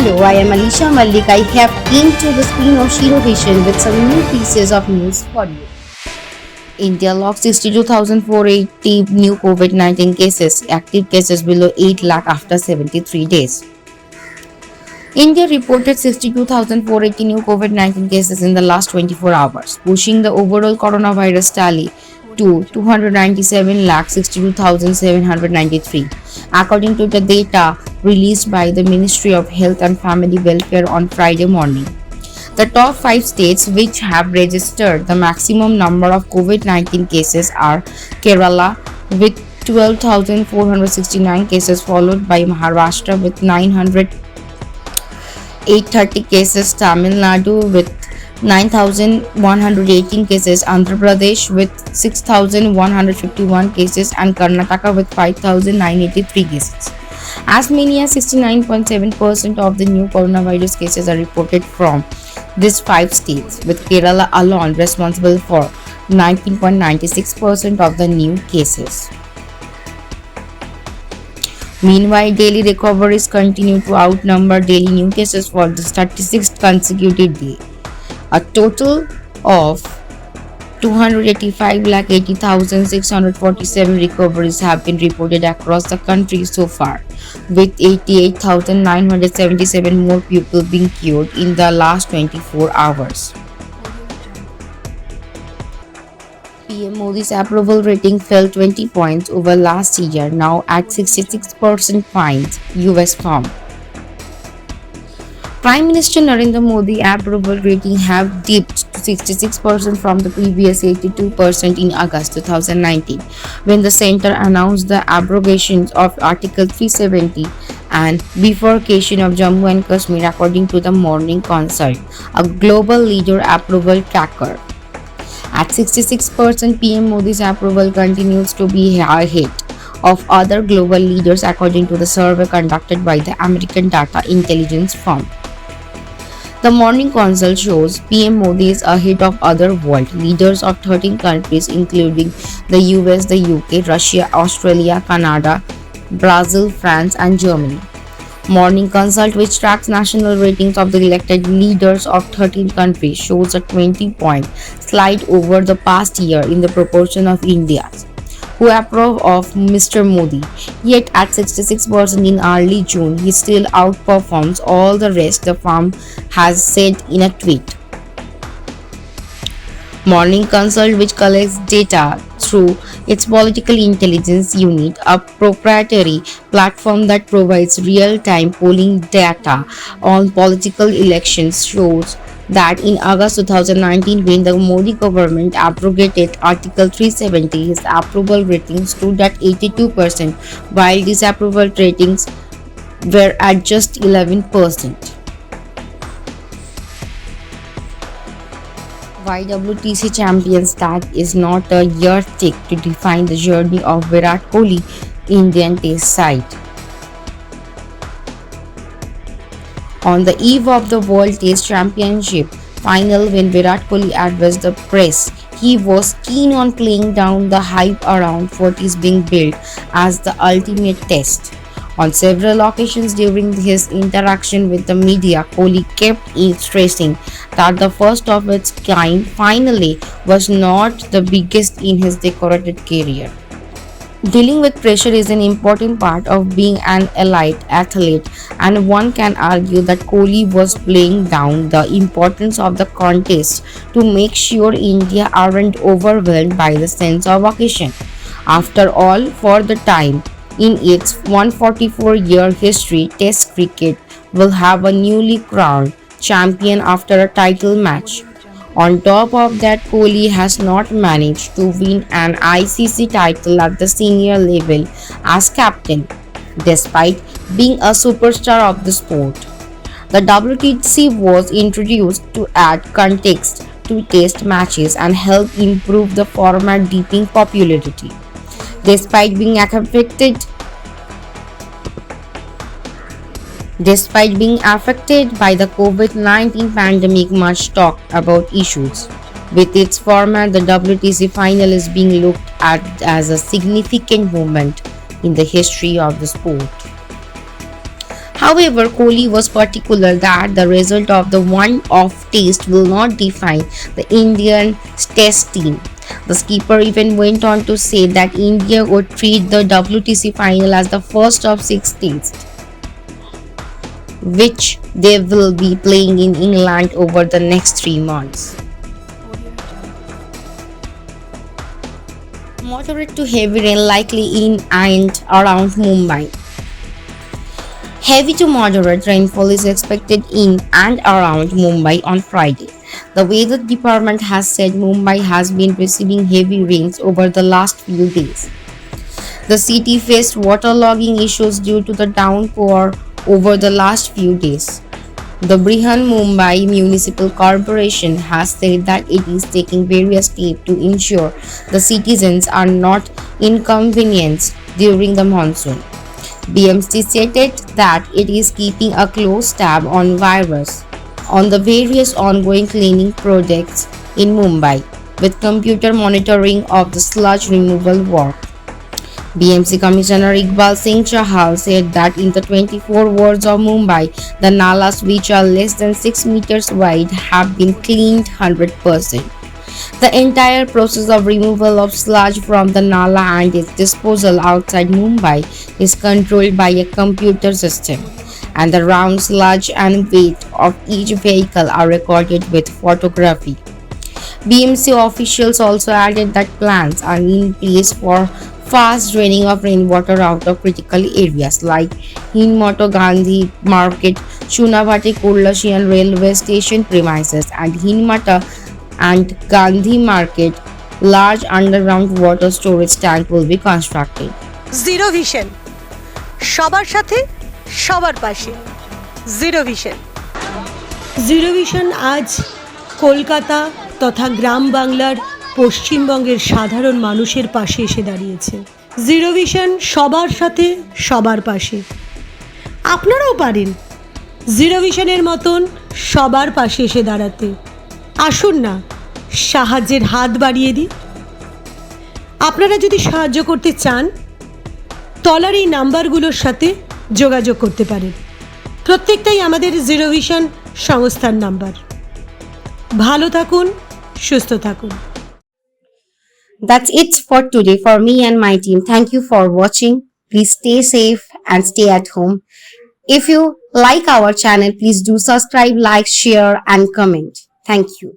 Hello, I am Alisha Malik. I have came to the screen of Shiro Vision with some new pieces of news for you. India logged 62,480 new COVID-19 cases, active cases below 8 lakh after 73 days. India reported 62,480 new COVID-19 cases in the last 24 hours, pushing the overall coronavirus tally to 297,62,793, according to the data released by the Ministry of Health and Family Welfare on Friday morning. The top 5 states which have registered the maximum number of COVID-19 cases are Kerala with 12,469 cases, followed by Maharashtra with 830 cases, Tamil Nadu with 9,118 cases, Andhra Pradesh with 6,151 cases, and Karnataka with 5,983 cases. As many as 69.7% of the new coronavirus cases are reported from these 5 states, with Kerala alone responsible for 19.96% of the new cases. Meanwhile, daily recoveries continue to outnumber daily new cases for the 36th consecutive day. A total of 285,80,647 recoveries have been reported across the country so far, with 88,977 more people being cured in the last 24 hours. PM Modi's approval rating fell 20 points over last year, now at 66% points, US firm. Prime Minister Narendra Modi approval rating have dipped to 66% from the previous 82% in August 2019, when the centre announced the abrogation of Article 370 and bifurcation of Jammu and Kashmir, according to the Morning Consult, a global leader approval tracker. At 66%, PM Modi's approval continues to be ahead of other global leaders, according to the survey conducted by the American data intelligence firm. The Morning Consult shows PM Modi is ahead of other world leaders of 13 countries, including the US, the UK, Russia, Australia, Canada, Brazil, France, and Germany. Morning Consult, which tracks national ratings of the elected leaders of 13 countries, shows a 20-point slide over the past year in the proportion of Indians who approve of Mr. Modi. Yet at 66% in early June, he still outperforms all the rest, the firm has said in a tweet. Morning Consult, which collects data through its political intelligence unit, a proprietary platform that provides real-time polling data on political elections, shows that in August 2019, when the Modi government abrogated Article 370, his approval ratings stood at 82%, while disapproval ratings were at just 11%. YWTC Champions tag is not a yardstick to define the journey of Virat Kohli Indian Test side. On the eve of the World Test Championship final, when Virat Kohli addressed the press, he was keen on playing down the hype around what is being built as the ultimate test. On several occasions during his interaction with the media, Kohli kept stressing that the first of its kind finale was not the biggest in his decorated career. Dealing with pressure is an important part of being an elite athlete, and one can argue that Kohli was playing down the importance of the contest to make sure India aren't overwhelmed by the sense of occasion. After all, for the time in its 144-year history, Test cricket will have a newly crowned champion after a title match. On top of that, Kohli has not managed to win an ICC title at the senior level as captain, despite being a superstar of the sport. The WTC was introduced to add context to test matches and help improve the format dipping popularity. Despite being affected by the COVID-19 pandemic, much talk about issues. With its format, the WTC final is being looked at as a significant moment in the history of the sport. However, Kohli was particular that the result of the one-off test will not define the Indian test team. The skipper even went on to say that India would treat the WTC final as the first of 6 tests, which they will be playing in England over the next 3 months. Moderate to heavy rain likely in and around Mumbai. Heavy to moderate rainfall is expected in and around Mumbai on Friday. The weather department has said Mumbai has been receiving heavy rains over the last few days. The city faced waterlogging issues due to the downpour over the last few days. The Brihan Mumbai Municipal Corporation has said that it is taking various steps to ensure the citizens are not inconvenienced during the monsoon. BMC stated that it is keeping a close tab on virus on the various ongoing cleaning projects in Mumbai with computer monitoring of the sludge removal work. BMC Commissioner Iqbal Singh Chahal said that in the 24 wards of Mumbai, the nalas which are less than 6 meters wide have been cleaned 100%. The entire process of removal of sludge from the nala and its disposal outside Mumbai is controlled by a computer system, and the round sludge and weight of each vehicle are recorded with photography. BMC officials also added that plans are in place for fast draining of rainwater out of critical areas like Hinmato Gandhi Market, Chunabhati Kurlashian Railway Station premises, and Hinmata and Gandhi Market. Large underground water storage tank will be constructed. Zero vision, সবার সাথে সবার পাশে। Zero vision. Zero vision আজ কলকাতা তথা গ্রাম বাংলার পশ্চিমবঙ্গের সাধারণ মানুষের পাশে এসে দাঁড়িয়েছে। জিরো ভিশন সবার সাথে সবার পাশে। আপনারাও পারেন জিরো ভিশনের মতন সবার পাশে এসে দাঁড়াতে। আসুন না, সাহায্যের হাত বাড়িয়ে দিই। আপনারা যদি সাহায্য করতে চান, তলার এই নাম্বারগুলোর সাথে যোগাযোগ করতে পারেন। প্রত্যেকটাই আমাদের জিরো ভিশন সংস্থার নাম্বার। ভালো থাকুন, সুস্থ থাকুন। That's it for today for me and my team. Thank you for watching. Please stay safe and stay at home. If you like our channel, please do subscribe, like, share and comment. Thank you.